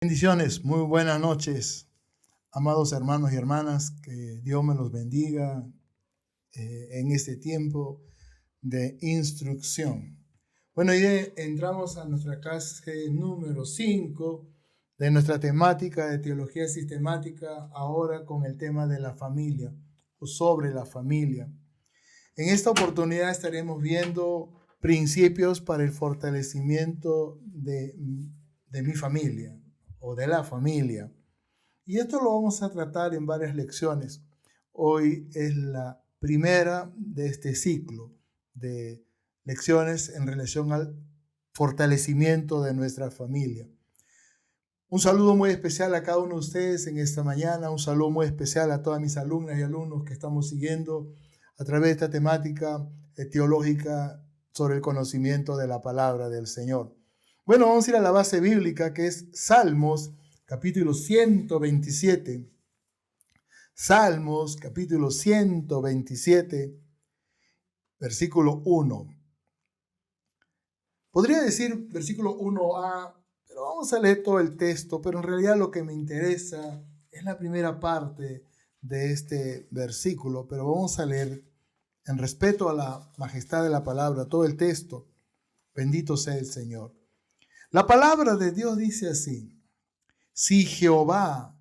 Bendiciones, muy buenas noches, amados hermanos y hermanas, que Dios me los bendiga en este tiempo de instrucción. Bueno, ya entramos a nuestra clase número 5 de nuestra temática de teología sistemática, ahora con el tema de la familia o sobre la familia. En esta oportunidad estaremos viendo principios para el fortalecimiento de mi familia o de la familia. Y esto lo vamos a tratar en varias lecciones. Hoy es la primera de este ciclo de lecciones en relación al fortalecimiento de nuestra familia. Un saludo muy especial a cada uno de ustedes en esta mañana. Un saludo muy especial a todas mis alumnas y alumnos que estamos siguiendo a través de esta temática teológica sobre el conocimiento de la palabra del Señor. Bueno, vamos a ir a la base bíblica, que es Salmos, capítulo 127. Salmos, capítulo 127, versículo 1. Podría decir versículo 1a, pero vamos a leer todo el texto, pero en realidad lo que me interesa es la primera parte de este versículo, pero vamos a leer en respeto a la majestad de la palabra todo el texto. Bendito sea el Señor. La palabra de Dios dice así: si Jehová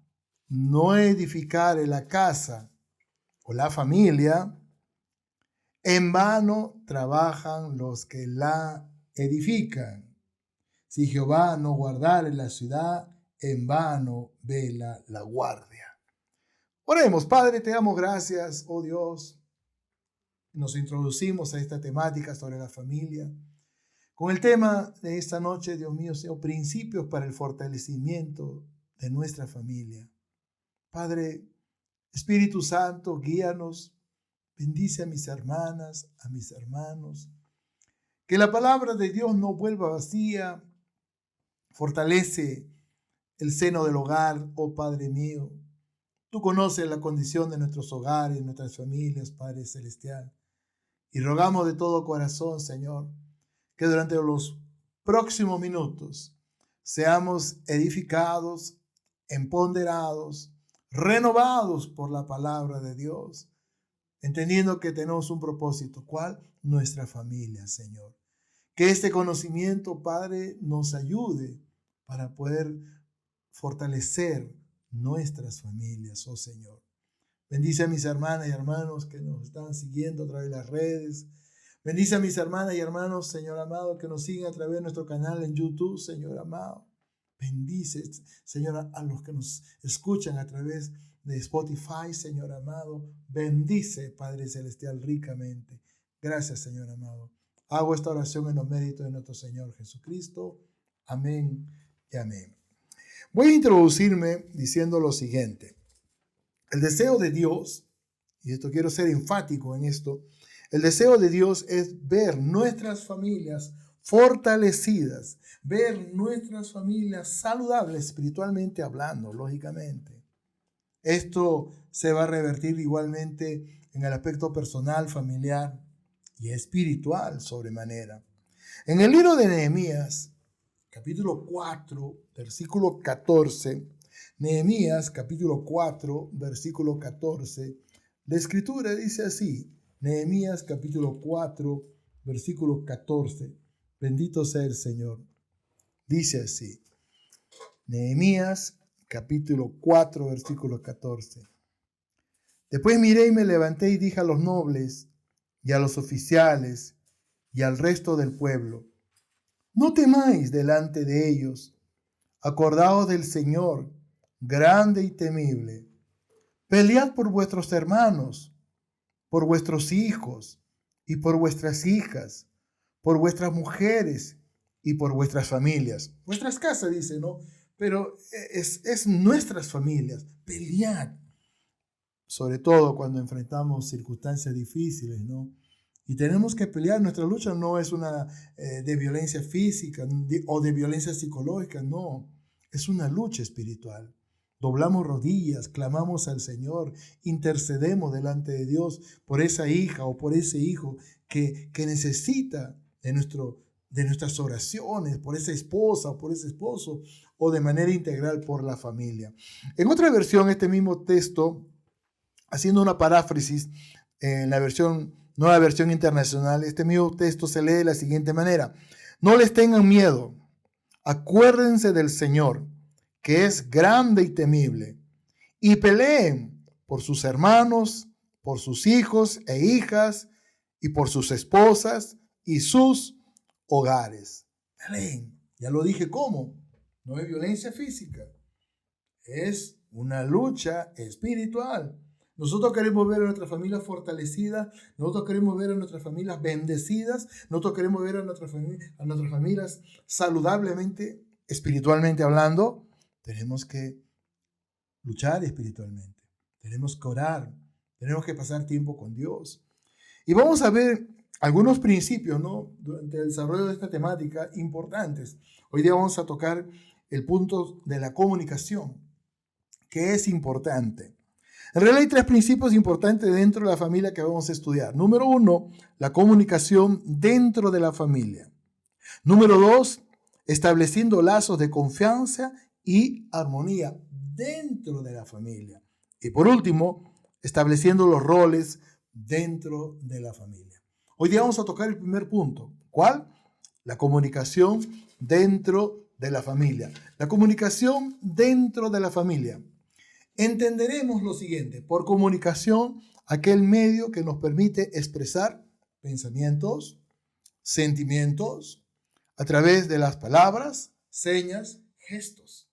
no edificare la casa o la familia, en vano trabajan los que la edifican. Si Jehová no guardare la ciudad, en vano vela la guardia. Oremos. Padre, te damos gracias, oh Dios. Nos introducimos a esta temática sobre la familia con el tema de esta noche, Dios mío, Señor, principios para el fortalecimiento de nuestra familia. Padre, Espíritu Santo, guíanos, bendice a mis hermanas, a mis hermanos. Que la palabra de Dios no vuelva vacía. Fortalece el seno del hogar, oh Padre mío. Tú conoces la condición de nuestros hogares, nuestras familias, Padre Celestial. Y rogamos de todo corazón, Señor, que durante los próximos minutos seamos edificados, empoderados, renovados por la palabra de Dios, entendiendo que tenemos un propósito. ¿Cuál? Nuestra familia, Señor. Que este conocimiento, Padre, nos ayude para poder fortalecer nuestras familias, oh Señor. Bendice a mis hermanas y hermanos que nos están siguiendo a través de las redes. Bendice a mis hermanas y hermanos, Señor amado, que nos siguen a través de nuestro canal en YouTube, Señor amado. Bendice, Señor, a los que nos escuchan a través de Spotify, Señor amado. Bendice, Padre Celestial, ricamente. Gracias, Señor amado. Hago esta oración en los méritos de nuestro Señor Jesucristo. Amén y amén. Voy a introducirme diciendo lo siguiente. El deseo de Dios, y esto quiero ser enfático en esto, el deseo de Dios es ver nuestras familias fortalecidas, ver nuestras familias saludables espiritualmente hablando, lógicamente. Esto se va a revertir igualmente en el aspecto personal, familiar y espiritual sobremanera. En el libro de Nehemías, capítulo 4, versículo 14, Nehemías, capítulo 4, versículo 14, la escritura dice así, Nehemías, capítulo 4, versículo 14, bendito sea el Señor, dice así, Nehemías, capítulo 4, versículo 14. Después miré y me levanté y dije a los nobles y a los oficiales y al resto del pueblo, no temáis delante de ellos, acordaos del Señor, grande y temible. Pelead por vuestros hermanos, por vuestros hijos y por vuestras hijas, por vuestras mujeres y por vuestras familias. Vuestras casas, dice, ¿no? Pero es nuestras familias. Pelead. Sobre todo cuando enfrentamos circunstancias difíciles, ¿no? Y tenemos que pelear. Nuestra lucha no es una de violencia física o de violencia psicológica, no. Es una lucha espiritual. Doblamos rodillas, clamamos al Señor, intercedemos delante de Dios por esa hija o por ese hijo que necesita de nuestro de nuestras oraciones por esa esposa o por ese esposo, o de manera integral por la familia. En otra versión, este mismo texto, haciendo una paráfrasis en la nueva versión internacional, este mismo texto se lee de la siguiente manera: no les tengan miedo, acuérdense del Señor, que es grande y temible, y peleen por sus hermanos, por sus hijos e hijas, y por sus esposas y sus hogares. Peleen. Ya lo dije, ¿cómo? No es violencia física, es una lucha espiritual. Nosotros queremos ver a nuestra familia fortalecida, nosotros queremos ver a nuestras familias bendecidas, nosotros queremos ver a nuestras familias saludablemente, espiritualmente hablando. Tenemos que luchar espiritualmente, tenemos que orar, tenemos que pasar tiempo con Dios. Y vamos a ver algunos principios, ¿no?, durante el desarrollo de esta temática importantes. Hoy día vamos a tocar el punto de la comunicación, que es importante. En realidad hay 3 principios importantes dentro de la familia que vamos a estudiar. Número 1, la comunicación dentro de la familia. Número 2, estableciendo lazos de confianza y armonía dentro de la familia. Y por último, estableciendo los roles dentro de la familia. Hoy día vamos a tocar el primer punto. ¿Cuál? La comunicación dentro de la familia. La comunicación dentro de la familia. Entenderemos lo siguiente: por comunicación, aquel medio que nos permite expresar pensamientos, sentimientos, a través de las palabras, señas, gestos.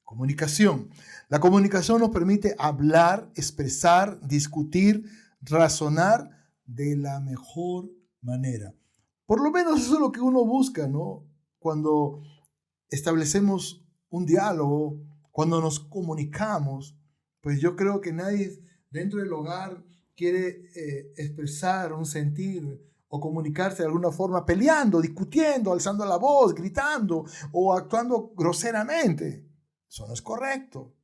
Comunicación. La comunicación nos permite hablar, expresar, discutir, razonar de la mejor manera. Por lo menos eso es lo que uno busca, ¿no?, cuando establecemos un diálogo, cuando nos comunicamos. Pues yo creo que nadie dentro del hogar quiere expresar un sentir o comunicarse de alguna forma peleando, discutiendo, alzando la voz, gritando o actuando groseramente. Eso no es correcto.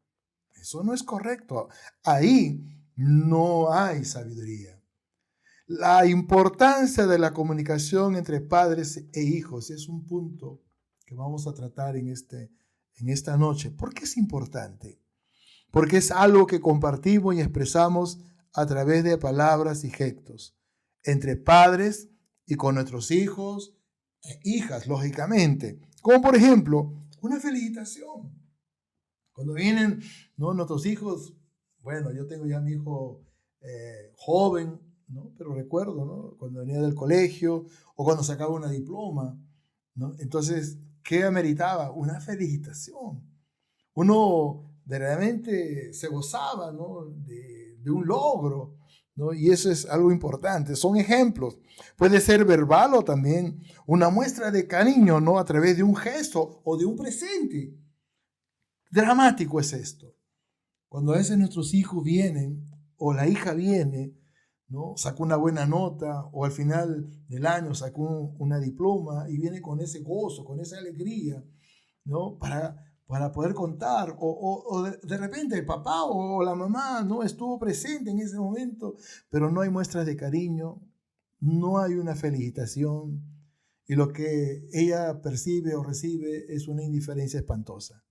Eso no es correcto. Ahí no hay sabiduría. La importancia de la comunicación entre padres e hijos es un punto que vamos a tratar en esta noche. ¿Por qué es importante? Porque es algo que compartimos y expresamos a través de palabras y gestos, entre padres y con nuestros hijos e hijas, lógicamente. Como por ejemplo, una felicitación. Cuando vienen, ¿no?, nuestros hijos, bueno, yo tengo ya mi hijo joven, ¿no?, pero recuerdo, ¿no?, cuando venía del colegio o cuando sacaba una diploma, ¿no? Entonces, ¿qué ameritaba? Una felicitación. Uno verdaderamente se gozaba, ¿no?, de un logro, ¿no? Y eso es algo importante. Son ejemplos. Puede ser verbal o también una muestra de cariño, ¿no?, a través de un gesto o de un presente. Dramático es esto. Cuando a veces nuestros hijos vienen o la hija viene, ¿no?, sacó una buena nota o al final del año sacó una diploma y viene con ese gozo, con esa alegría, ¿no?, para poder contar, o de repente el papá o la mamá no estuvo presente en ese momento, pero no hay muestras de cariño, no hay una felicitación, y lo que ella percibe o recibe es una indiferencia espantosa.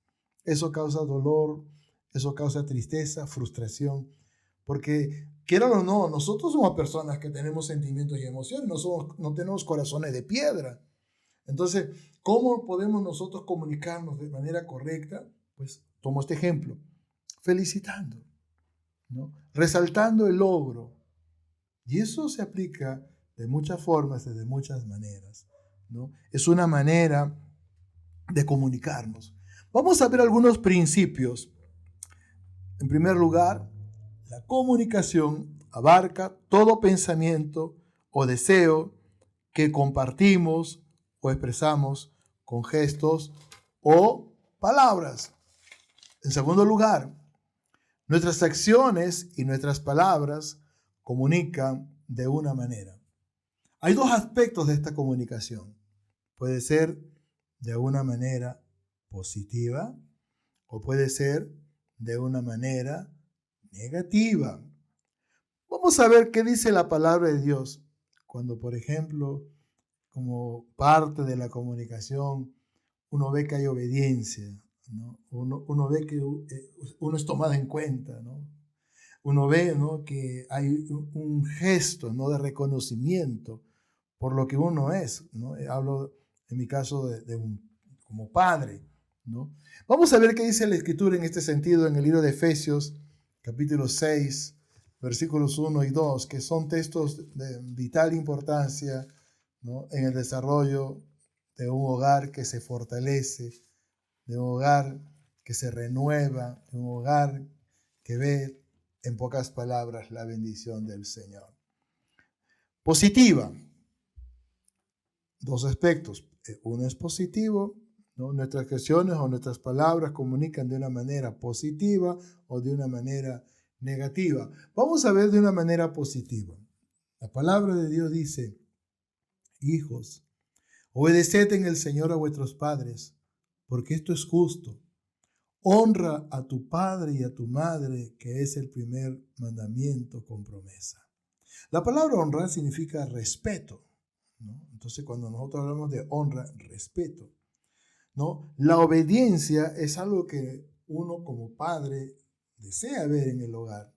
Eso causa dolor, eso causa tristeza, frustración, porque quiera o no, nosotros somos personas que tenemos sentimientos y emociones, no tenemos corazones de piedra. Entonces, ¿cómo podemos nosotros comunicarnos de manera correcta? Pues tomo este ejemplo, felicitando, ¿no?, resaltando el logro. Y eso se aplica de muchas formas y de muchas maneras, ¿no? Es una manera de comunicarnos. Vamos a ver algunos principios. En primer lugar, la comunicación abarca todo pensamiento o deseo que compartimos o expresamos con gestos o palabras. En segundo lugar, nuestras acciones y nuestras palabras comunican de una manera. Hay 2 aspectos de esta comunicación. Puede ser de una manera positiva o puede ser de una manera negativa. Vamos a ver qué dice la palabra de Dios cuando, por ejemplo, como parte de la comunicación, uno ve que hay obediencia, ¿no? Uno ve que uno es tomado en cuenta, ¿no? Uno ve, ¿no?, que hay un gesto, ¿no?, de reconocimiento por lo que uno es, ¿no? Hablo en mi caso como padre, ¿no? Vamos a ver qué dice la Escritura en este sentido en el libro de Efesios, capítulo 6, versículos 1 y 2, que son textos de vital importancia, ¿no?, en el desarrollo de un hogar que se fortalece, de un hogar que se renueva, de un hogar que ve, en pocas palabras, la bendición del Señor. Positiva. Dos aspectos. Uno es positivo, ¿no? Nuestras acciones o nuestras palabras comunican de una manera positiva o de una manera negativa. Vamos a ver de una manera positiva. La palabra de Dios dice: hijos, obedeced en el Señor a vuestros padres, porque esto es justo. Honra a tu padre y a tu madre, que es el primer mandamiento con promesa. La palabra honrar significa respeto, ¿no? Entonces, cuando nosotros hablamos de honra, respeto, ¿no? La obediencia es algo que uno como padre desea ver en el hogar.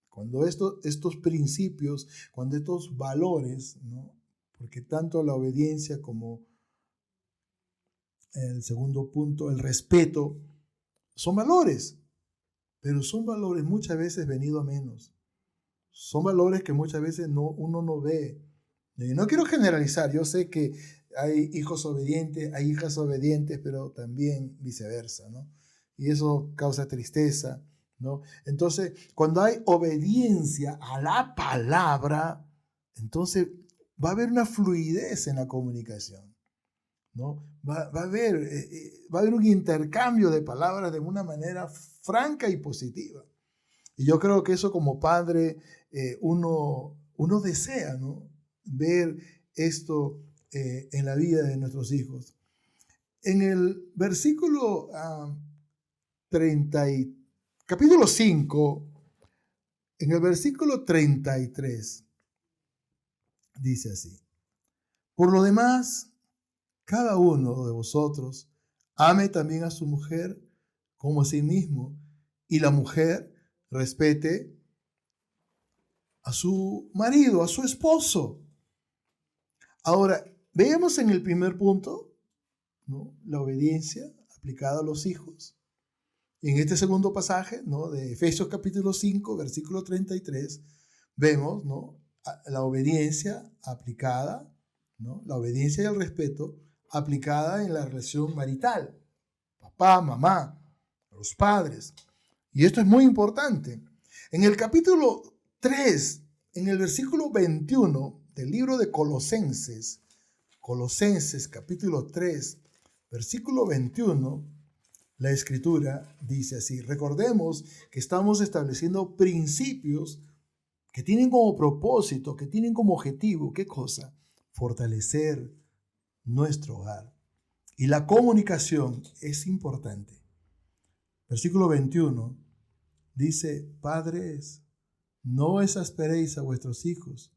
Cuando estos principios, cuando estos valores, ¿no?, porque tanto la obediencia como el segundo punto, el respeto, son valores, pero son valores muchas veces venidos a menos. Son valores que muchas veces uno no ve. Y no quiero generalizar, yo sé que hay hijos obedientes, hay hijas obedientes, pero también viceversa, ¿no? Y eso causa tristeza, ¿no? Entonces, cuando hay obediencia a la palabra, entonces va a haber una fluidez en la comunicación, ¿no? Va a haber un intercambio de palabras de una manera franca y positiva. Y yo creo que eso como padre uno desea, ¿no?, ver esto en la vida de nuestros hijos. En el versículo 30, capítulo 5, en el versículo 33, dice así: por lo demás, cada uno de vosotros ame también a su mujer como a sí mismo, y la mujer respete a su marido, a su esposo. Ahora, veamos en el primer punto, ¿no?, la obediencia aplicada a los hijos. En este segundo pasaje, ¿no?, de Efesios capítulo 5, versículo 33, vemos, ¿no?, la obediencia aplicada, ¿no?, la obediencia y el respeto aplicada en la relación marital. Papá, mamá, los padres. Y esto es muy importante. En el capítulo 3, en el versículo 21 del libro de Colosenses capítulo 3, versículo 21, la Escritura dice así: recordemos que estamos estableciendo principios que tienen como propósito, que tienen como objetivo, ¿qué cosa? Fortalecer nuestro hogar. Y la comunicación es importante. Versículo 21 dice: padres, no exasperéis a vuestros hijos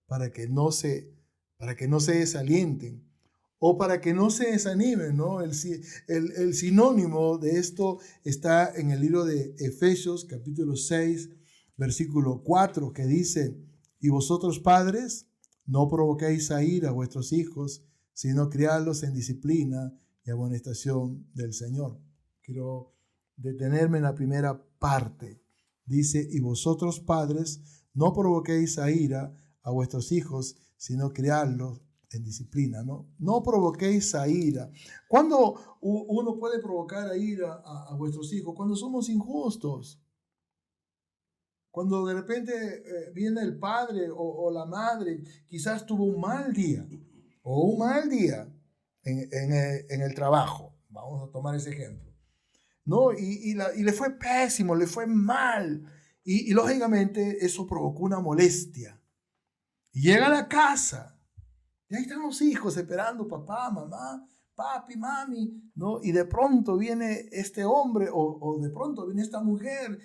para que no se desalienten o para que no se desanimen, ¿no? El sinónimo de esto está en el libro de Efesios capítulo 6, versículo 4, que dice: y vosotros padres, no provoquéis a ira a vuestros hijos, sino criadlos en disciplina y amonestación del Señor. Quiero detenerme en la primera parte. Dice: y vosotros padres, no provoquéis a ira a vuestros hijos, sino criadlos en disciplina, ¿no? No provoquéis a ira. ¿Cuándo uno puede provocar a ira a vuestros hijos? Cuando somos injustos. Cuando de repente viene el padre o la madre, quizás tuvo un mal día en el trabajo. Vamos a tomar ese ejemplo, ¿no? Y le fue pésimo, le fue mal. Y lógicamente eso provocó una molestia. Y llega a la casa. Y ahí están los hijos esperando, papá, mamá, papi, mami, ¿no? Y de pronto viene este hombre o de pronto viene esta mujer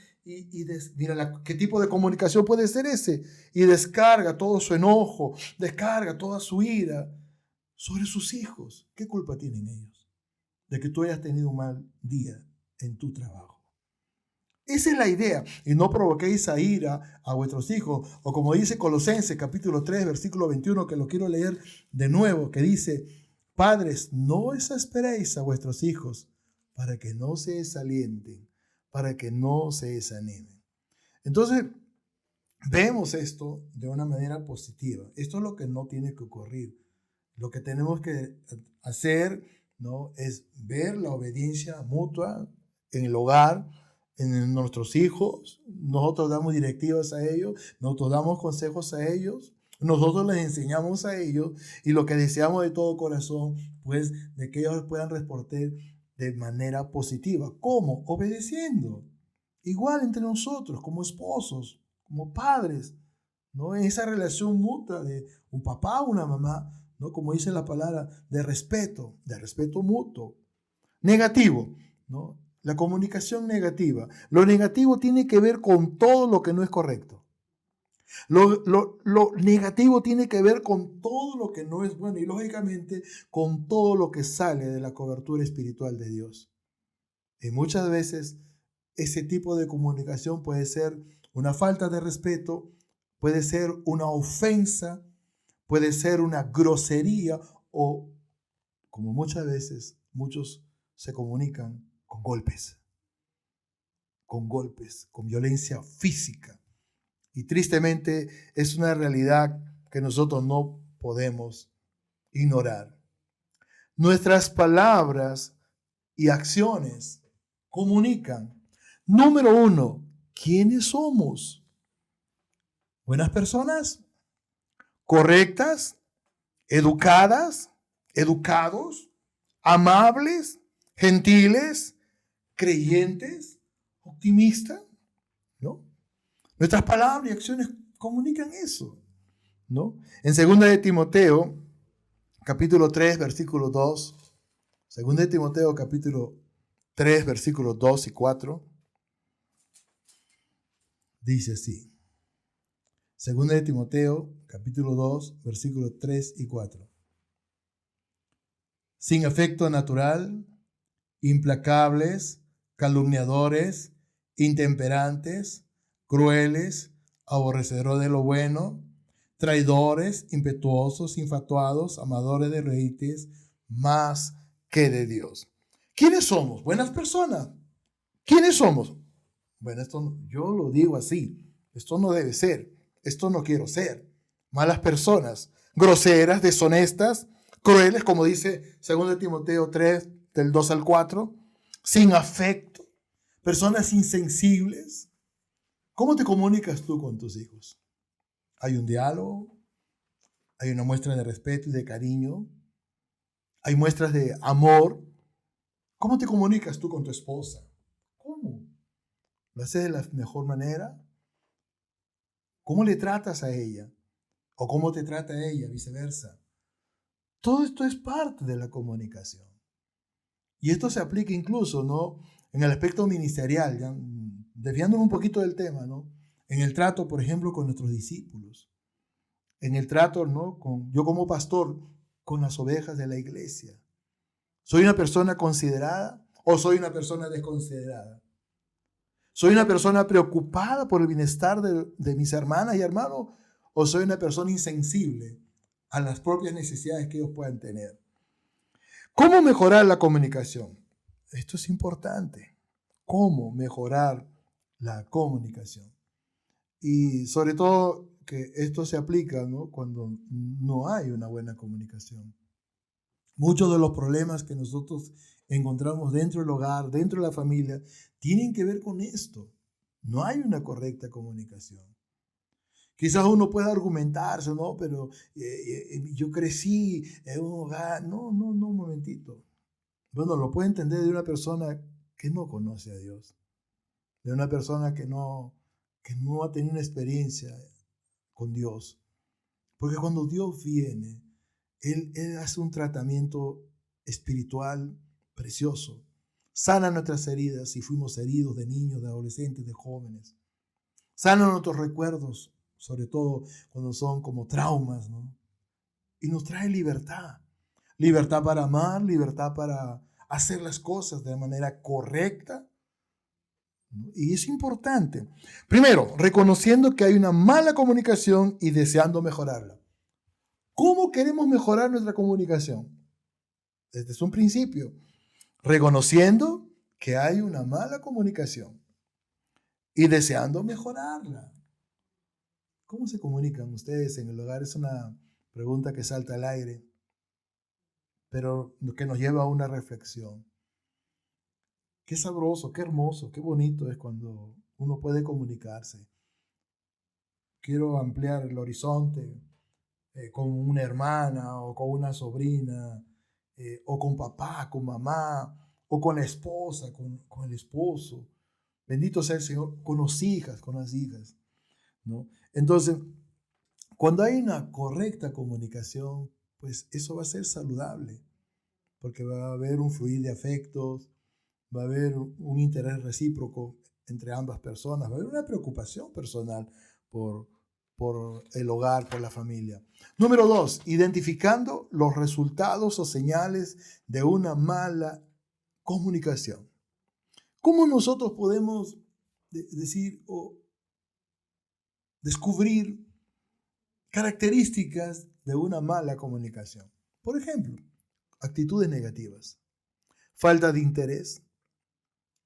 mira qué tipo de comunicación puede ser ese. Y descarga todo su enojo, descarga toda su ira sobre sus hijos. ¿Qué culpa tienen ellos de que tú hayas tenido un mal día en tu trabajo? Esa es la idea. Y no provoquéis a ira a vuestros hijos. O como dice Colosenses capítulo 3, versículo 21, que lo quiero leer de nuevo, que dice: padres, no exasperéis a vuestros hijos para que no se desalienten, para que no se desanimen. Entonces, vemos esto de una manera positiva. Esto es lo que no tiene que ocurrir. Lo que tenemos que hacer, ¿no?, es ver la obediencia mutua en el hogar, en nuestros hijos. Nosotros damos directivas a ellos, nosotros damos consejos a ellos, nosotros les enseñamos a ellos, y lo que deseamos de todo corazón, pues, de que ellos puedan responder de manera positiva. ¿Cómo? Obedeciendo. Igual entre nosotros, como esposos, como padres, ¿no? En esa relación mutua de un papá o una mamá, ¿no? Como dice la palabra, de respeto mutuo. Negativo, ¿no? La comunicación negativa. Lo negativo tiene que ver con todo lo que no es correcto. Lo negativo tiene que ver con todo lo que no es bueno y, lógicamente, con todo lo que sale de la cobertura espiritual de Dios. Y muchas veces ese tipo de comunicación puede ser una falta de respeto, puede ser una ofensa, puede ser una grosería, o, como muchas veces, muchos se comunican con violencia física. Y tristemente es una realidad que nosotros no podemos ignorar. Nuestras palabras y acciones comunican. Número 1, ¿quiénes somos? ¿Buenas personas? ¿Correctas? ¿Educadas? ¿Educados? ¿Amables? ¿Gentiles? ¿Creyentes? ¿Optimistas? ¿No? Nuestras palabras y acciones comunican eso, ¿no? En 2 de Timoteo, capítulo 3, versículo 2, 2 de Timoteo, capítulo 3, versículos 2 y 4, dice así. 2 de Timoteo, capítulo 2, versículos 3 y 4. Sin afecto natural, implacables, calumniadores, intemperantes, crueles, aborrecedores de lo bueno, traidores, impetuosos, infatuados, amadores de deleites más que de Dios. ¿Quiénes somos? Buenas personas. ¿Quiénes somos? Bueno, yo lo digo así. Esto no debe ser. Esto no quiero ser. Malas personas, groseras, deshonestas, crueles, como dice 2 Timoteo 3, del 2 al 4, sin afecto, personas insensibles. ¿Cómo te comunicas tú con tus hijos? ¿Hay un diálogo? ¿Hay una muestra de respeto y de cariño? ¿Hay muestras de amor? ¿Cómo te comunicas tú con tu esposa? ¿Cómo? ¿Lo haces de la mejor manera? ¿Cómo le tratas a ella? ¿O cómo te trata a ella? Viceversa. Todo esto es parte de la comunicación. Y esto se aplica incluso, ¿no?, en el aspecto ministerial, ya desviándonos un poquito del tema, ¿no?, en el trato, por ejemplo, con nuestros discípulos, en el trato, ¿no?, yo como pastor, con las ovejas de la iglesia. ¿Soy una persona considerada o soy una persona desconsiderada? ¿Soy una persona preocupada por el bienestar de mis hermanas y hermanos o soy una persona insensible a las propias necesidades que ellos puedan tener? ¿Cómo mejorar la comunicación? Esto es importante. ¿Cómo mejorar la comunicación? Y sobre todo que esto se aplica, ¿no?, cuando no hay una buena comunicación. Muchos de los problemas que nosotros encontramos dentro del hogar, dentro de la familia, tienen que ver con esto. No hay una correcta comunicación. Quizás uno pueda argumentarse, ¿no?, pero yo crecí en un hogar. No, un momentito. Bueno, lo puede entender de una persona que no conoce a Dios, de una persona que no ha tenido una experiencia con Dios. Porque cuando Dios viene, Él hace un tratamiento espiritual precioso. Sana nuestras heridas si fuimos heridos de niños, de adolescentes, de jóvenes. Sana nuestros recuerdos, sobre todo cuando son como traumas, ¿no? Y nos trae libertad. libertad para amar, libertad para hacer las cosas de manera correcta. Y es importante. Primero, reconociendo que hay una mala comunicación y deseando mejorarla. ¿Cómo queremos mejorar nuestra comunicación? Desde un principio, reconociendo que hay una mala comunicación y deseando mejorarla. ¿Cómo se comunican ustedes en el hogar? Es una pregunta que salta al aire, pero que nos lleva a una reflexión. Qué sabroso, qué hermoso, qué bonito es cuando uno puede comunicarse. Quiero ampliar el horizonte con una hermana o con una sobrina, o con papá, con mamá, o con la esposa, con el esposo. Bendito sea el Señor, con las hijas, ¿no? Entonces, cuando hay una correcta comunicación, pues eso va a ser saludable, porque va a haber un fluir de afectos, va a haber un interés recíproco entre ambas personas, va a haber una preocupación personal por el hogar, por la familia. Número 2, identificando los resultados o señales de una mala comunicación. ¿Cómo nosotros podemos decir o descubrir características de una mala comunicación? Por ejemplo, actitudes negativas, falta de interés.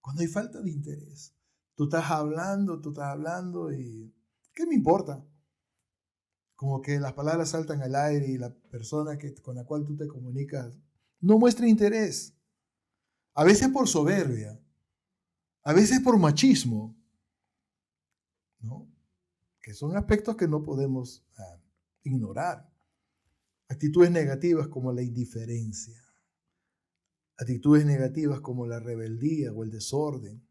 Cuando hay falta de interés, tú estás hablando y ¿qué me importa? Como que las palabras saltan al aire y la persona con la cual tú te comunicas no muestra interés. A veces por soberbia, a veces por machismo, ¿no? Que son aspectos que no podemos ignorar. Actitudes negativas como la indiferencia, actitudes negativas como la rebeldía o el desorden,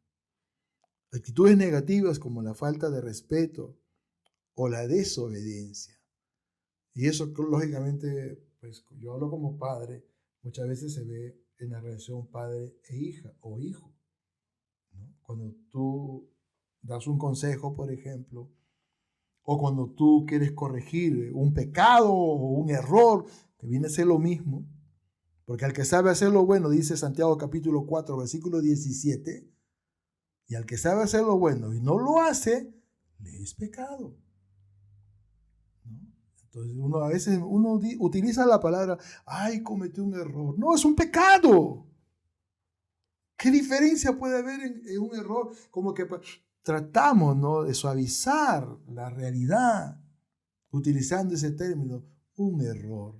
actitudes negativas como la falta de respeto o la desobediencia. Y eso, lógicamente, pues yo hablo como padre, muchas veces se ve en la relación padre e hija o hijo, ¿no? Cuando tú das un consejo, por ejemplo, o cuando tú quieres corregir un pecado o un error, que viene a ser lo mismo, porque al que sabe hacer lo bueno, dice Santiago capítulo 4, versículo 17, y al que sabe hacer lo bueno y no lo hace, le es pecado, ¿no? Entonces a veces uno utiliza la palabra, ay, cometí un error. No, es un pecado. ¿Qué diferencia puede haber en un error? Como que tratamos, ¿no?, de suavizar la realidad utilizando ese término. Un error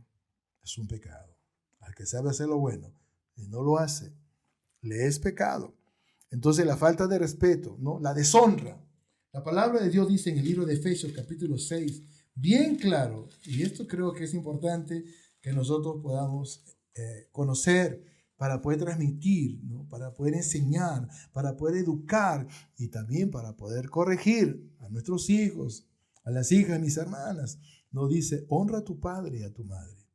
es un pecado. Al que sabe hacer lo bueno y no lo hace, le es pecado. Entonces la falta de respeto, ¿no?, la deshonra. La palabra de Dios dice en el libro de Efesios capítulo 6, bien claro, y esto creo que es importante que nosotros podamos conocer para poder transmitir, ¿no?, para poder enseñar, para poder educar y también para poder corregir a nuestros hijos, a las hijas de mis hermanas. Nos dice, honra a tu padre y a tu madre,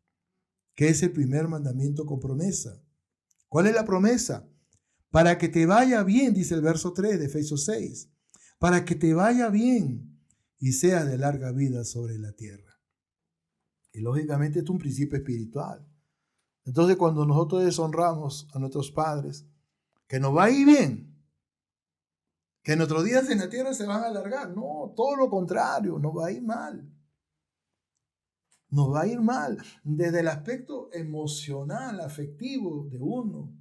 que es el primer mandamiento con promesa. ¿Cuál es la promesa? Para que te vaya bien, dice el verso 3 de Efesios 6, para que te vaya bien y seas de larga vida sobre la tierra. Y lógicamente es un principio espiritual. Entonces cuando nosotros deshonramos a nuestros padres, que nos va a ir bien, que nuestros días en la tierra se van a alargar, no, todo lo contrario, nos va a ir mal. Nos va a ir mal desde el aspecto emocional, afectivo de uno.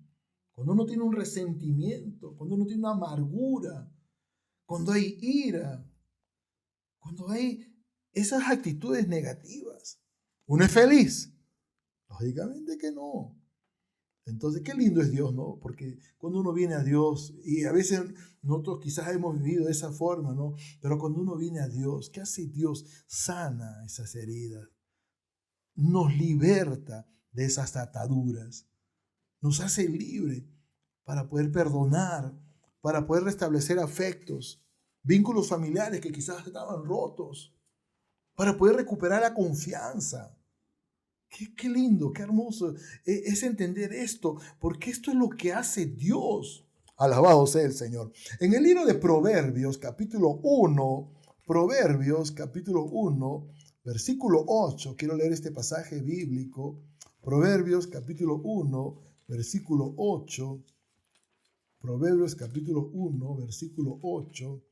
Cuando uno tiene un resentimiento, cuando uno tiene una amargura, cuando hay ira, cuando hay esas actitudes negativas, ¿uno es feliz? Lógicamente que no. Entonces, qué lindo es Dios, ¿no? Porque cuando uno viene a Dios, y a veces nosotros quizás hemos vivido de esa forma, ¿no? Pero cuando uno viene a Dios, ¿qué hace Dios? Sana esas heridas, nos liberta de esas ataduras, nos hace libre para poder perdonar, para poder restablecer afectos, vínculos familiares que quizás estaban rotos, para poder recuperar la confianza. Qué lindo, qué hermoso es entender esto, porque esto es lo que hace Dios. Alabado sea el Señor. En el libro de Proverbios, capítulo 1, versículo 8, quiero leer este pasaje bíblico Proverbios capítulo 1, versículo 8. Proverbios capítulo 1, versículo 8.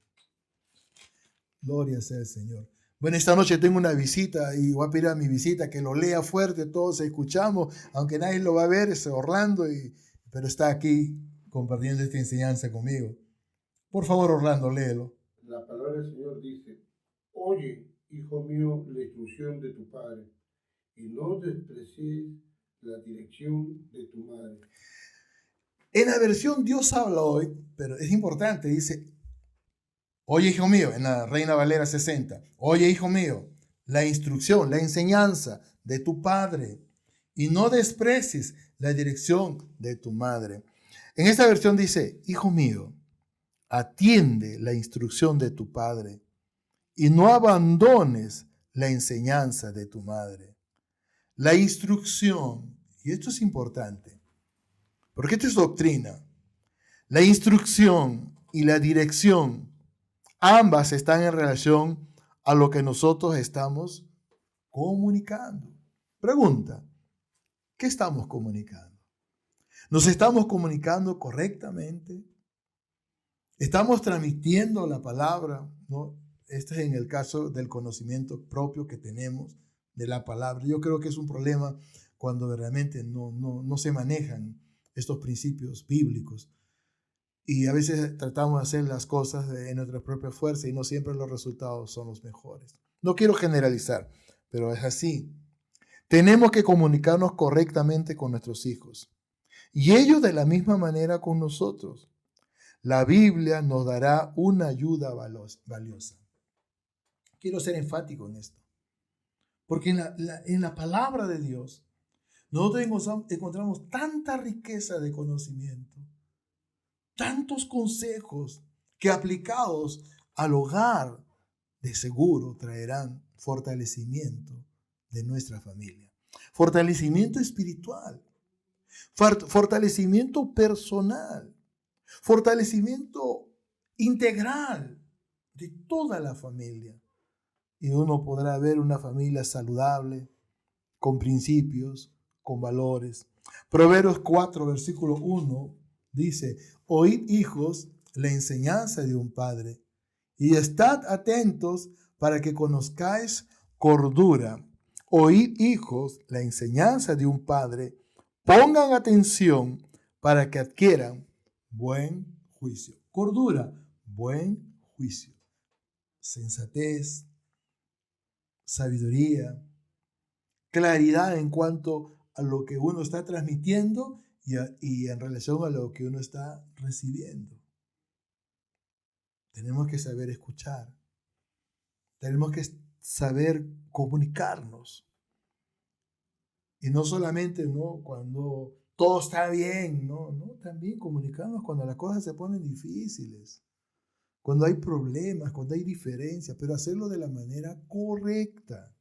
Gloria sea el Señor. Bueno, esta noche tengo una visita y voy a pedir a mi visita que lo lea fuerte, todos escuchamos, aunque nadie lo va a ver, es Orlando, pero está aquí compartiendo esta enseñanza conmigo. Por favor, Orlando, léelo. La palabra del Señor dice: oye, hijo mío, la instrucción de tu padre, y no desprecies la dirección de tu madre. En la versión Dios habla hoy, pero es importante, dice: oye, hijo mío, en la Reina Valera 60, oye, hijo mío, la instrucción, la enseñanza de tu padre, y no desprecies la dirección de tu madre. En esta versión dice: hijo mío, atiende la instrucción de tu padre y no abandones la enseñanza de tu madre. La instrucción, y esto es importante, porque esto es doctrina, la instrucción y la dirección, ambas están en relación a lo que nosotros estamos comunicando. Pregunta: ¿qué estamos comunicando? ¿Nos estamos comunicando correctamente? ¿Estamos transmitiendo la palabra? ¿No? Este es en el caso del conocimiento propio que tenemos de la palabra. Yo creo que es un problema cuando realmente no se manejan estos principios bíblicos. Y a veces tratamos de hacer las cosas en nuestra propia fuerza y no siempre los resultados son los mejores. No quiero generalizar, pero es así. Tenemos que comunicarnos correctamente con nuestros hijos y ellos de la misma manera con nosotros. La Biblia nos dará una ayuda valiosa. Quiero ser enfático en esto, porque en la palabra de Dios nosotros encontramos tanta riqueza de conocimiento, tantos consejos que aplicados al hogar de seguro traerán fortalecimiento de nuestra familia, fortalecimiento espiritual, fortalecimiento personal, fortalecimiento integral de toda la familia. Y uno podrá ver una familia saludable, con principios, con valores. Proverbios 4, versículo 1 dice: oíd, hijos, la enseñanza de un padre, y estad atentos para que conozcáis cordura. Oíd, hijos, la enseñanza de un padre, pongan atención para que adquieran buen juicio. Cordura, buen juicio. Sensatez, sabiduría, claridad en cuanto a lo que uno está transmitiendo y en relación a lo que uno está recibiendo. Tenemos que saber escuchar. Tenemos que saber comunicarnos. Y no solamente, ¿no?, cuando todo está bien, no, también comunicarnos cuando las cosas se ponen difíciles, cuando hay problemas, cuando hay diferencias, pero hacerlo de la manera correcta.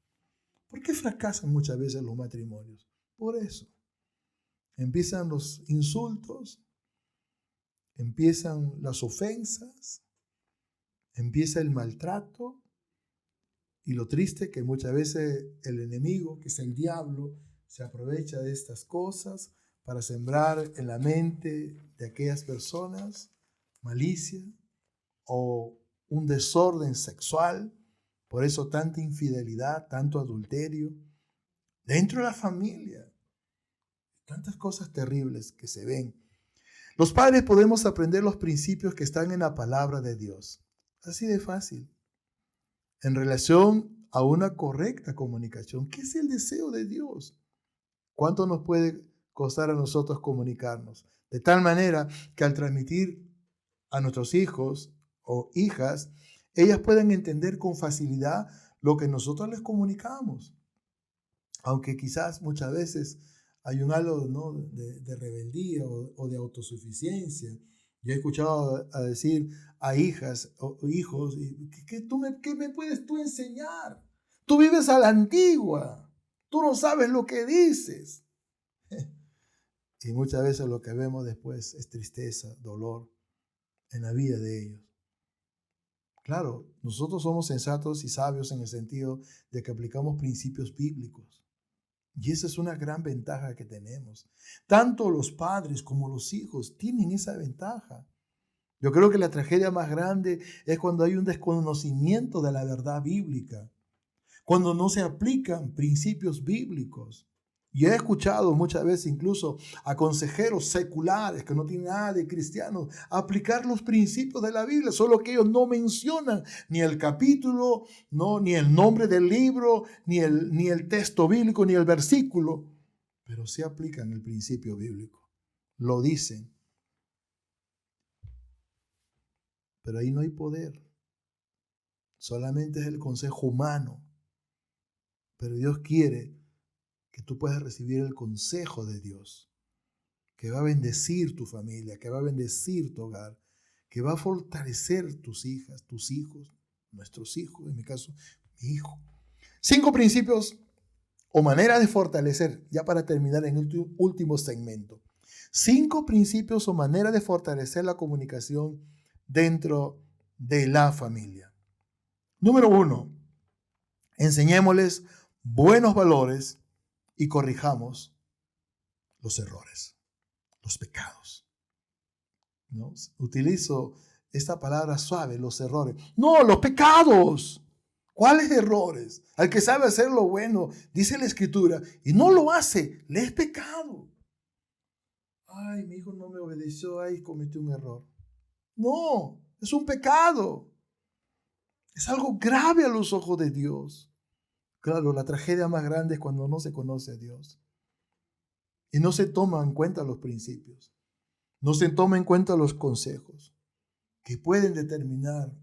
¿Por qué fracasan muchas veces los matrimonios? Por eso. Empiezan los insultos, empiezan las ofensas, empieza el maltrato, y lo triste que muchas veces el enemigo, que es el diablo, se aprovecha de estas cosas para sembrar en la mente de aquellas personas malicia o un desorden sexual. Por eso tanta infidelidad, tanto adulterio dentro de la familia, tantas cosas terribles que se ven. Los padres podemos aprender los principios que están en la palabra de Dios. Así de fácil. En relación a una correcta comunicación. ¿Qué es el deseo de Dios? ¿Cuánto nos puede costar a nosotros comunicarnos? De tal manera que al transmitir a nuestros hijos o hijas, ellas pueden entender con facilidad lo que nosotros les comunicamos. Aunque quizás muchas veces hay un halo, ¿no?, de rebeldía o de autosuficiencia. Yo he escuchado a decir a hijas o hijos: ¿qué me puedes tú enseñar? Tú vives a la antigua, tú no sabes lo que dices. Y muchas veces lo que vemos después es tristeza, dolor en la vida de ellos. Claro, nosotros somos sensatos y sabios en el sentido de que aplicamos principios bíblicos. Y esa es una gran ventaja que tenemos. Tanto los padres como los hijos tienen esa ventaja. Yo creo que la tragedia más grande es cuando hay un desconocimiento de la verdad bíblica, cuando no se aplican principios bíblicos. Y he escuchado muchas veces incluso a consejeros seculares que no tienen nada de cristianos aplicar los principios de la Biblia, solo que ellos no mencionan ni el capítulo, no, ni el nombre del libro, ni el texto bíblico, ni el versículo, pero sí aplican el principio bíblico. Lo dicen, pero ahí no hay poder. Solamente es el consejo humano. Pero Dios quiere que tú puedas recibir el consejo de Dios, que va a bendecir tu familia, que va a bendecir tu hogar, que va a fortalecer tus hijas, tus hijos, nuestros hijos, en mi caso, mi hijo. 5 principios o maneras de fortalecer, ya para terminar en el último segmento. 5 principios o maneras de fortalecer la comunicación dentro de la familia. Número 1, enseñémosles buenos valores y corrijamos los errores, los pecados. ¿No? Utilizo esta palabra suave, los errores. No, los pecados. ¿Cuáles errores? Al que sabe hacer lo bueno, dice la Escritura, y no lo hace, le es pecado. Ay, mi hijo no me obedeció, ay, cometió un error. No, es un pecado. Es algo grave a los ojos de Dios. Claro, la tragedia más grande es cuando no se conoce a Dios y no se toman en cuenta los principios, no se toman en cuenta los consejos que pueden determinar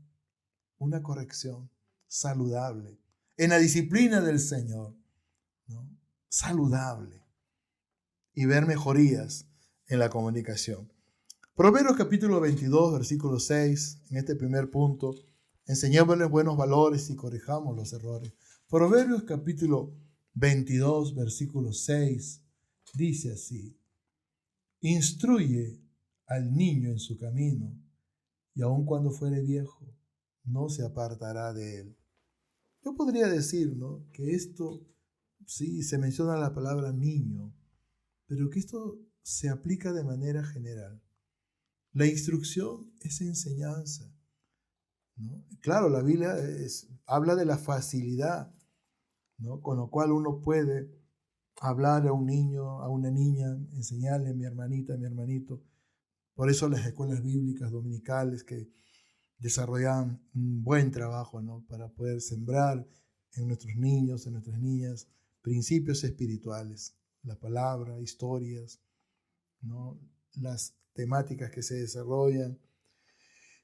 una corrección saludable en la disciplina del Señor, ¿no? Saludable, y ver mejorías en la comunicación. Proverbios capítulo 22, versículo 6, en este primer punto, enseñémosles buenos valores y corrijamos los errores. Proverbios capítulo 22, versículo 6, dice así: instruye al niño en su camino, y aun cuando fuere viejo, no se apartará de él. Yo podría decir, ¿no?, que esto, sí, se menciona la palabra niño, pero que esto se aplica de manera general. La instrucción es enseñanza, ¿no? Claro, la Biblia habla de la facilidad, ¿no?, con lo cual uno puede hablar a un niño, a una niña, enseñarle a mi hermanita, a mi hermanito. Por eso las escuelas bíblicas dominicales que desarrollan un buen trabajo, ¿no?, para poder sembrar en nuestros niños, en nuestras niñas, principios espirituales, la palabra, historias, ¿no?, las temáticas que se desarrollan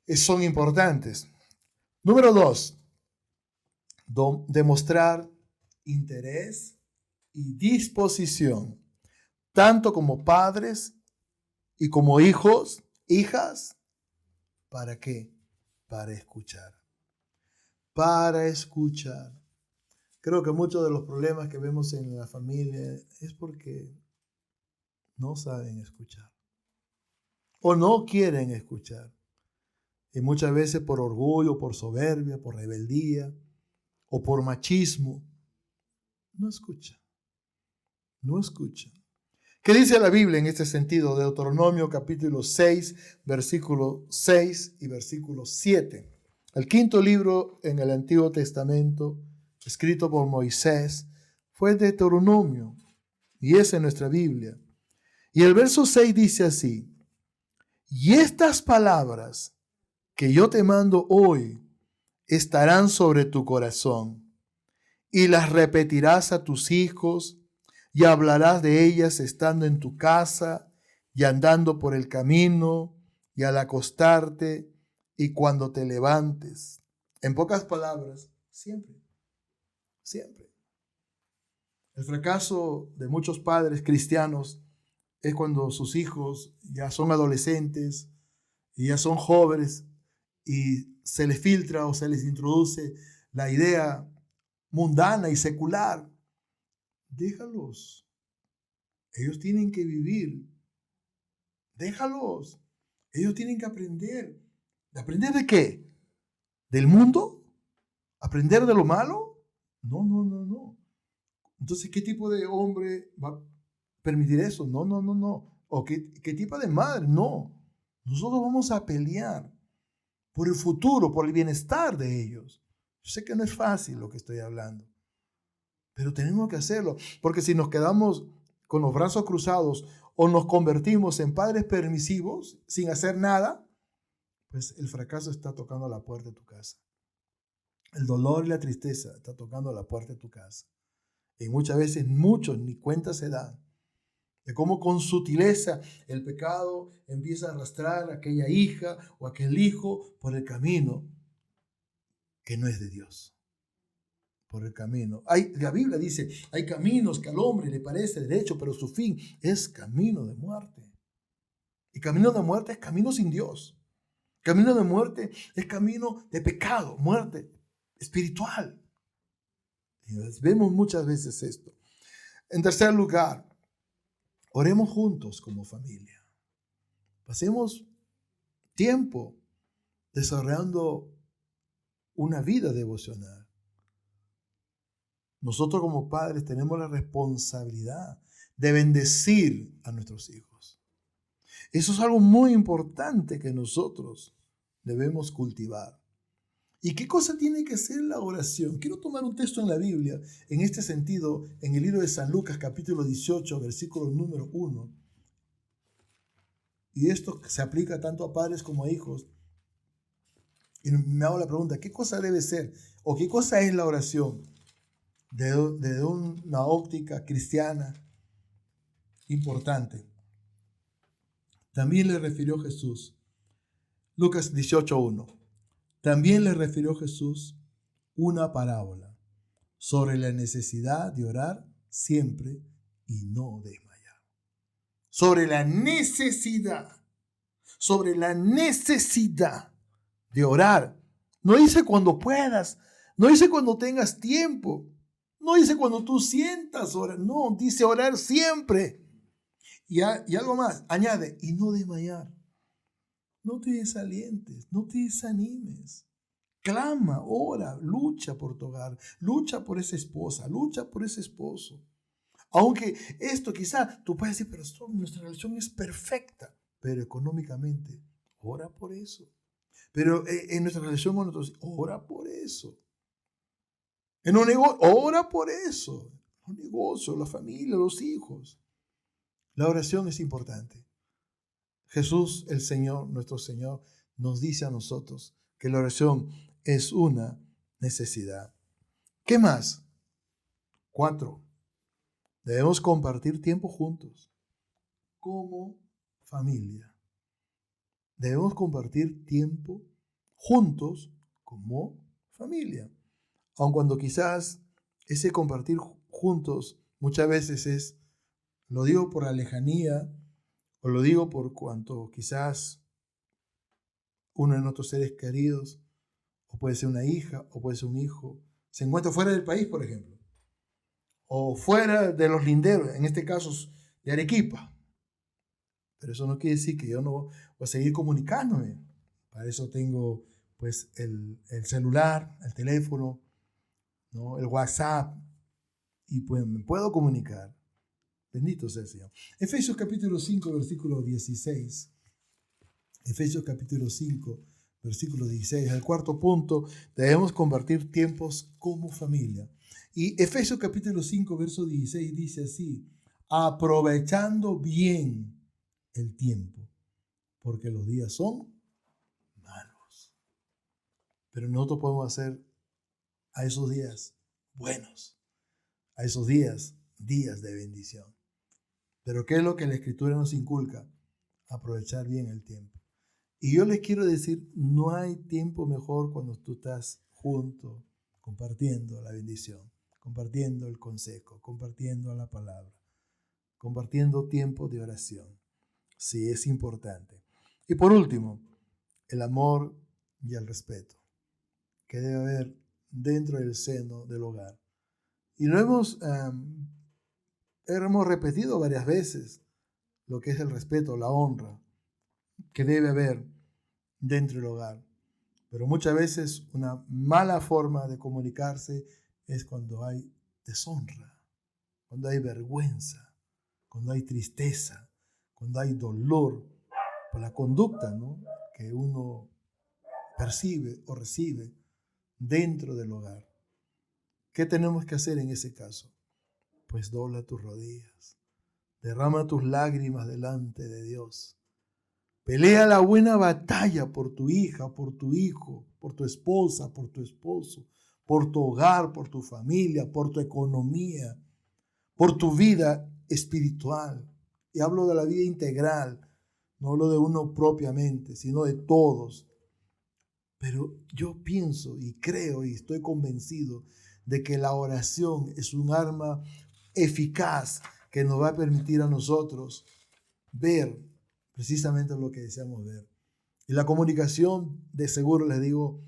son importantes. Número 2, demostrar interés y disposición, tanto como padres y como hijos, hijas. ¿Para qué? Para escuchar. Para escuchar. Creo que muchos de los problemas que vemos en la familia es porque no saben escuchar o no quieren escuchar. Y muchas veces por orgullo, por soberbia, por rebeldía o por machismo, no escuchan. No escuchan. ¿Qué dice la Biblia en este sentido? Deuteronomio capítulo 6, versículo 6 y versículo 7. El quinto libro en el Antiguo Testamento, escrito por Moisés, fue Deuteronomio, y es en nuestra Biblia. Y el verso 6 dice así: y estas palabras que yo te mando hoy estarán sobre tu corazón, y las repetirás a tus hijos, y hablarás de ellas estando en tu casa, y andando por el camino, y al acostarte, y cuando te levantes. En pocas palabras, siempre, siempre. El fracaso de muchos padres cristianos es cuando sus hijos ya son adolescentes y ya son jóvenes y se les filtra o se les introduce la idea mundana y secular. Déjalos. Ellos tienen que vivir. Déjalos. Ellos tienen que aprender. ¿Aprender de qué? ¿Del mundo? ¿Aprender de lo malo? No, no, no, no. Entonces, ¿qué tipo de hombre va a permitir eso? No, no, no, no. ¿O qué tipo de madre? No. Nosotros vamos a pelear por el futuro, por el bienestar de ellos. Yo sé que no es fácil lo que estoy hablando, pero tenemos que hacerlo, porque si nos quedamos con los brazos cruzados o nos convertimos en padres permisivos sin hacer nada, pues el fracaso está tocando a la puerta de tu casa. El dolor y la tristeza está tocando a la puerta de tu casa. Y muchas veces muchos ni cuenta se dan de cómo con sutileza el pecado empieza a arrastrar a aquella hija o aquel hijo por el camino que no es de Dios. Por el camino. La Biblia dice, hay caminos que al hombre le parece derecho, pero su fin es camino de muerte. Y camino de muerte es camino sin Dios. Camino de muerte es camino de pecado, muerte espiritual. Y vemos muchas veces esto. En tercer lugar, oremos juntos como familia. Pasemos tiempo desarrollando una vida devocional. Nosotros como padres tenemos la responsabilidad de bendecir a nuestros hijos. Eso es algo muy importante que nosotros debemos cultivar. ¿Y qué cosa tiene que ser la oración? Quiero tomar un texto en la Biblia, en este sentido, en el libro de San Lucas, capítulo 18, versículo número 1. Y esto se aplica tanto a padres como a hijos. Y me hago la pregunta, ¿qué cosa debe ser? ¿O qué cosa es la oración? Desde una óptica cristiana importante. También le refirió Jesús. Lucas 18:1. También le refirió Jesús una parábola sobre la necesidad de orar siempre y no desmayar. Sobre la necesidad de orar. No dice cuando puedas, no dice cuando tengas tiempo, no dice cuando tú sientas orar, no, dice orar siempre. Y algo más, añade, y no desmayar. No te desalientes, no te desanimes. Clama, ora, lucha por tu hogar, lucha por esa esposa, lucha por ese esposo. Aunque esto quizá tú puedes decir, pero nuestra relación es perfecta, pero económicamente, ora por eso. Pero en nuestra relación con nosotros, ora por eso. En un negocio, ora por eso. Un negocio, la familia, los hijos. La oración es importante. Jesús, el Señor, nuestro Señor, nos dice a nosotros que la oración es una necesidad. ¿Qué más? 4. Debemos compartir tiempo juntos como familia. Debemos compartir tiempo juntos como familia. Aun cuando quizás ese compartir juntos muchas veces lo digo por la lejanía, o lo digo por cuanto quizás uno de nuestros seres queridos, o puede ser una hija, o puede ser un hijo, se encuentra fuera del país, por ejemplo, o fuera de los linderos, en este caso de Arequipa. Pero eso no quiere decir que yo no voy a seguir comunicándome. Para eso tengo pues el celular, el teléfono, ¿no? El WhatsApp, y pues me puedo comunicar. Bendito sea el Señor. Efesios capítulo 5, versículo 16. Efesios capítulo 5, versículo 16. El cuarto punto, debemos compartir tiempos como familia. Y Efesios capítulo 5, verso 16 dice así: aprovechando bien el tiempo, porque los días son malos. Pero nosotros podemos hacer a esos días buenos, a esos días de bendición. Pero ¿qué es lo que la Escritura nos inculca? Aprovechar bien el tiempo. Y yo les quiero decir, no hay tiempo mejor cuando tú estás junto, compartiendo la bendición, compartiendo el consejo, compartiendo la palabra, compartiendo tiempo de oración. Sí, es importante. Y por último, el amor y el respeto que debe haber dentro del seno del hogar. Y lo hemos repetido varias veces, lo que es el respeto, la honra que debe haber dentro del hogar. Pero muchas veces una mala forma de comunicarse es cuando hay deshonra. cuando hay vergüenza, cuando hay tristeza, cuando hay dolor por la conducta, ¿no?, que uno percibe o recibe dentro del hogar. ¿Qué tenemos que hacer en ese caso? Pues dobla tus rodillas, derrama tus lágrimas delante de Dios. Pelea la buena batalla por tu hija, por tu hijo, por tu esposa, por tu esposo, por tu hogar, por tu familia, por tu economía, por tu vida espiritual. Y hablo de la vida integral, no hablo de uno propiamente, sino de todos. Pero yo pienso y creo y estoy convencido de que la oración es un arma eficaz que nos va a permitir a nosotros ver precisamente lo que deseamos ver. Y la comunicación, de seguro les digo,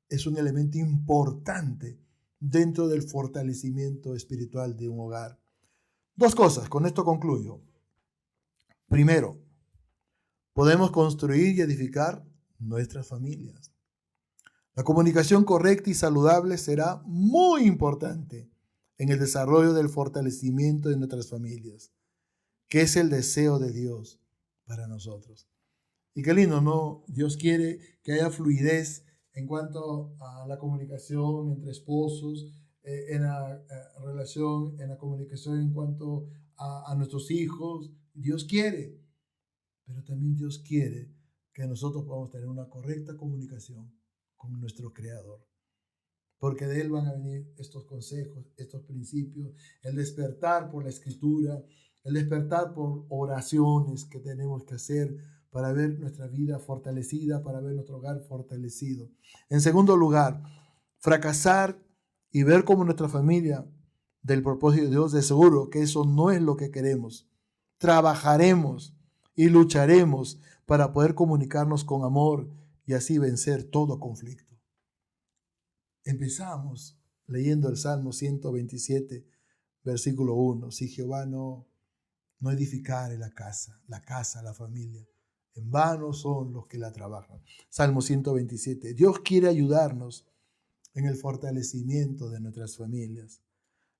es un elemento importante dentro del fortalecimiento espiritual de un hogar. Dos cosas, con esto concluyo. Primero, podemos construir y edificar nuestras familias. La comunicación correcta y saludable será muy importante en el desarrollo del fortalecimiento de nuestras familias, que es el deseo de Dios para nosotros. Y qué lindo, ¿no? Dios quiere que haya fluidez en cuanto a la comunicación entre esposos, en la relación, en la comunicación en cuanto a nuestros hijos. Dios quiere, pero también Dios quiere que nosotros podamos tener una correcta comunicación con nuestro Creador. Porque de Él van a venir estos consejos, estos principios, el despertar por la Escritura, el despertar por oraciones que tenemos que hacer para ver nuestra vida fortalecida, para ver nuestro hogar fortalecido. En segundo lugar, fracasar y ver como nuestra familia del propósito de Dios, de seguro que eso no es lo que queremos. Trabajaremos y lucharemos para poder comunicarnos con amor y así vencer todo conflicto. Empezamos leyendo el Salmo 127, versículo 1. Si Jehová no edificare la casa, la familia, en vano son los que la trabajan. Salmo 127. Dios quiere ayudarnos en el fortalecimiento de nuestras familias.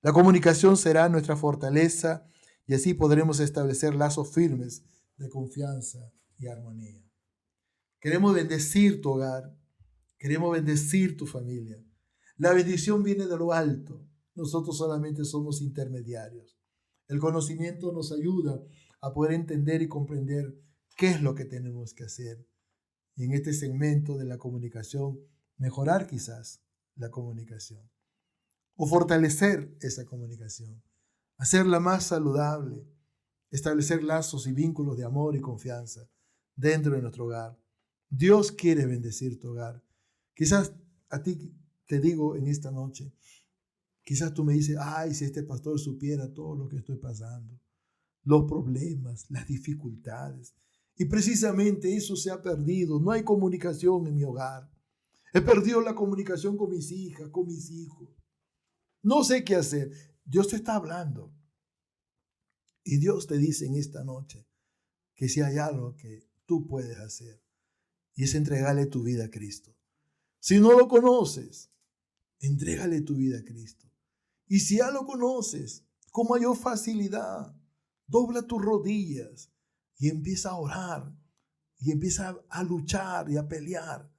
La comunicación será nuestra fortaleza y así podremos establecer lazos firmes de confianza y armonía. Queremos bendecir tu hogar, queremos bendecir tu familia. La bendición viene de lo alto. Nosotros solamente somos intermediarios. El conocimiento nos ayuda a poder entender y comprender qué es lo que tenemos que hacer. Y en este segmento de la comunicación, mejorar quizás la comunicación o fortalecer esa comunicación, hacerla más saludable, establecer lazos y vínculos de amor y confianza dentro de nuestro hogar. Dios quiere bendecir tu hogar. Quizás a ti te digo en esta noche, quizás tú me dices, ay, si este pastor supiera todo lo que estoy pasando, los problemas, las dificultades. Y precisamente eso se ha perdido. No hay comunicación en mi hogar. He perdido la comunicación con mis hijas, con mis hijos. No sé qué hacer. Dios te está hablando. Y Dios te dice en esta noche que si hay algo que tú puedes hacer, y es entregarle tu vida a Cristo. Si no lo conoces, entrégale tu vida a Cristo. Y si ya lo conoces, con mayor facilidad, dobla tus rodillas y empieza a orar y empieza a luchar y a pelear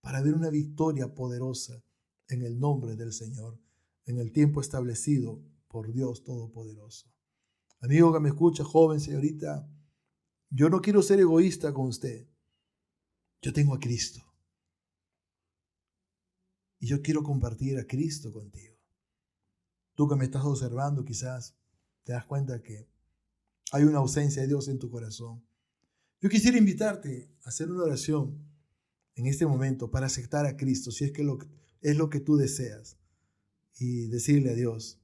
para ver una victoria poderosa en el nombre del Señor, en el tiempo establecido por Dios Todopoderoso. Amigo que me escucha, joven, señorita, yo no quiero ser egoísta con usted. Yo tengo a Cristo. Y yo quiero compartir a Cristo contigo. Tú que me estás observando, quizás te das cuenta que hay una ausencia de Dios en tu corazón. Yo quisiera invitarte a hacer una oración en este momento para aceptar a Cristo, si es que es lo que tú deseas, y decirle a Dios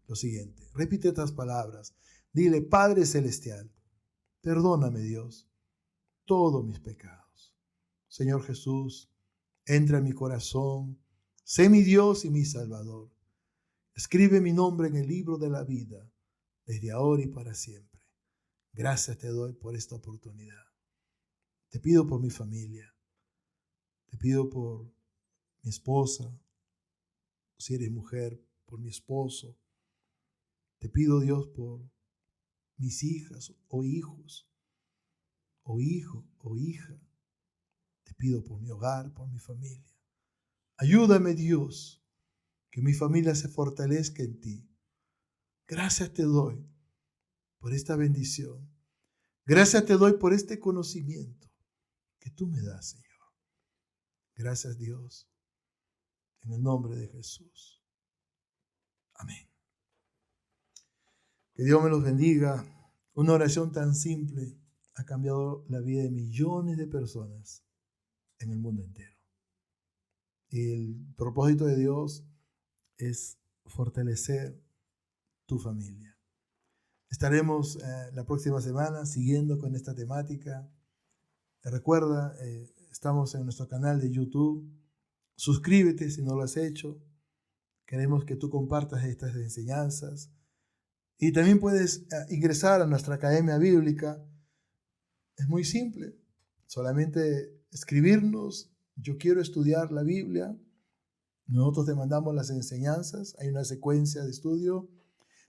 lo siguiente. Repite estas palabras. Dile, Padre Celestial, perdóname, Dios, todos mis pecados. Señor Jesús, entra en mi corazón, sé mi Dios y mi Salvador. Escribe mi nombre en el libro de la vida, desde ahora y para siempre. Gracias te doy por esta oportunidad. Te pido por mi familia. Te pido por mi esposa, si eres mujer, por mi esposo. Te pido, Dios, por mis hijas o hijos, o hijo o hija. Te pido por mi hogar, por mi familia. Ayúdame, Dios, que mi familia se fortalezca en ti. Gracias te doy por esta bendición. Gracias te doy por este conocimiento que tú me das, Señor. Gracias, Dios, en el nombre de Jesús. Amén. Que Dios me los bendiga. Una oración tan simple ha cambiado la vida de millones de personas en el mundo entero. Y el propósito de Dios es fortalecer tu familia. Estaremos la próxima semana siguiendo con esta temática. Recuerda, estamos en nuestro canal de YouTube. Suscríbete si no lo has hecho. Queremos que tú compartas estas enseñanzas. Y también puedes ingresar a nuestra Academia Bíblica. Es muy simple. Solamente escribirnos: yo quiero estudiar la Biblia. Nosotros te mandamos las enseñanzas. Hay una secuencia de estudio.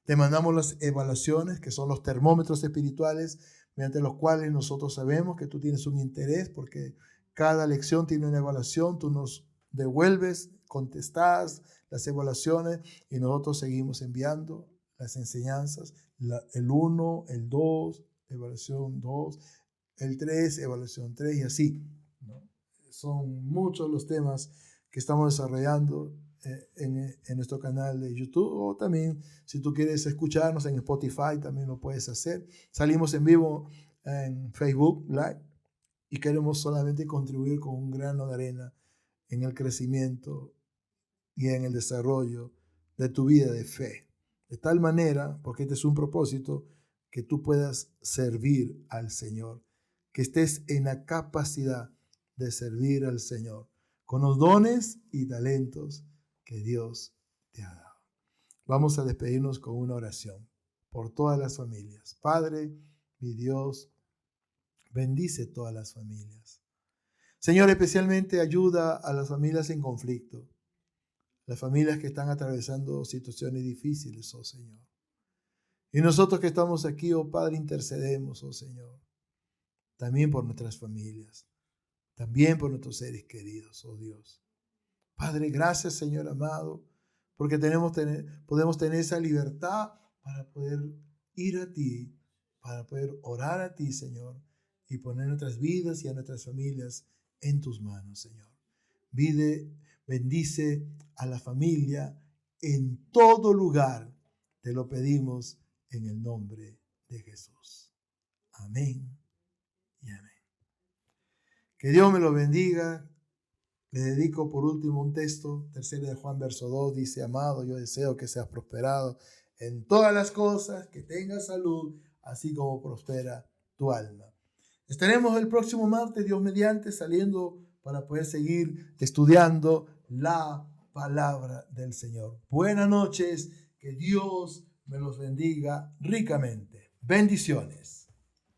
Te mandamos las evaluaciones, que son los termómetros espirituales, mediante los cuales nosotros sabemos que tú tienes un interés, porque cada lección tiene una evaluación. Tú nos devuelves, contestas las evaluaciones y nosotros seguimos enviando las enseñanzas. El 1, el 2, evaluación 2, el 3, evaluación 3 y así, ¿no? Son muchos los temas que estamos desarrollando en nuestro canal de YouTube, o también si tú quieres escucharnos en Spotify también lo puedes hacer. Salimos en vivo en Facebook Live y queremos solamente contribuir con un grano de arena en el crecimiento y en el desarrollo de tu vida de fe, de tal manera, porque este es un propósito, que tú puedas servir al Señor, que estés en la capacidad de servir al Señor con los dones y talentos que Dios te ha dado. Vamos a despedirnos con una oración por todas las familias. Padre, mi Dios, bendice todas las familias. Señor, especialmente ayuda a las familias en conflicto, las familias que están atravesando situaciones difíciles, oh Señor. Y nosotros que estamos aquí, oh Padre, intercedemos, oh Señor, también por nuestras familias, también por nuestros seres queridos, oh Dios. Padre, gracias, Señor amado, porque podemos tener esa libertad para poder ir a ti, para poder orar a ti, Señor, y poner nuestras vidas y a nuestras familias en tus manos, Señor. Bendice a la familia en todo lugar. Te lo pedimos en el nombre de Jesús. Amén y amén. Que Dios me lo bendiga. Le dedico por último un texto, 3 de Juan, verso 2, dice: amado, yo deseo que seas prosperado en todas las cosas, que tengas salud, así como prospera tu alma. Estaremos el próximo martes, Dios mediante, saliendo para poder seguir estudiando la palabra del Señor. Buenas noches, que Dios me los bendiga ricamente. Bendiciones.